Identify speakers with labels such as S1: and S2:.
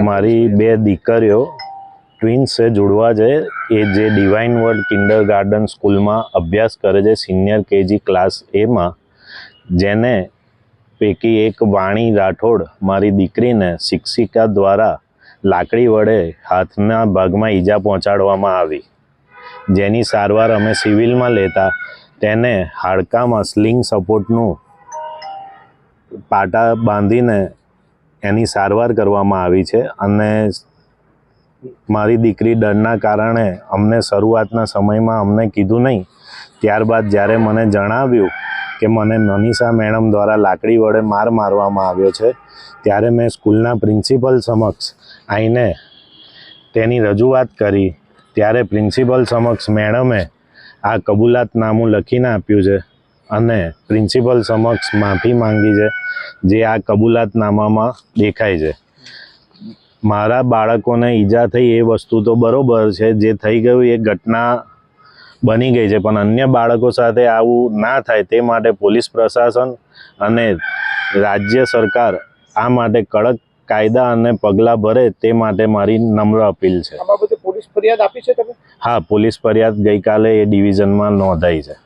S1: મારી બે દીકરીઓ ટ્વિન્સ છે, जुड़वा છે, એ જે ડિવાઇન વર્ડ કિન્ડર ગાર્ડન સ્કૂલમાં અભ્યાસ કરે છે, સિનિયર કેજી ક્લાસ એમાં, જેને પૈકી એક વાણી રાઠોડ મારી દીકરીને શિક્ષિકા દ્વારા લાકડી વડે હાથના ભાગમાં ઈજા પહોંચાડવામાં આવી, જેની સારવાર અમે સિવિલમાં લેતા તેને હાડકામાં સ્લિંગ સપોર્ટનું પાટા બાંધીને એની સારવાર કરવામાં આવી છે. અને મારી દીકરી ડરના કારણે અમને શરૂઆતના સમયમાં અમને કીધું નહીં. ત્યારબાદ જ્યારે મને જણાવ્યું કે મને મનીષા મેડમ દ્વારા લાકડી વડે માર મારવામાં આવ્યો છે, ત્યારે મેં સ્કૂલના પ્રિન્સિપલ સમક્ષ આવીને તેની રજૂઆત કરી. ત્યારે પ્રિન્સિપલ સમક્ષ મેડમે આ કબૂલાતનામું લખીને આપ્યું છે અને પ્રિન્સિપલ સમક્ષ માફી માંગી છે, જે આ કબૂલાતનામામાં દેખાય છે. મારા બાળકોને ઈજા થઈ એ વસ્તુ તો બરાબર છે, જે થઈ ગયું એ ઘટના બની ગઈ છે, પણ અન્ય બાળકો સાથે આવું ના થાય તે માટે પોલીસ પ્રશાસન અને રાજ્ય સરકાર આ માટે કડક કાયદા અને પગલાં ભરે તે માટે મારી નમ્ર અપીલ છે.
S2: આ બાબતે પોલીસ ફરિયાદ આપી છે તમે?
S1: હા, પોલીસ ફરિયાદ ગઈકાલે એ ડિવિઝનમાં નોંધાઈ છે.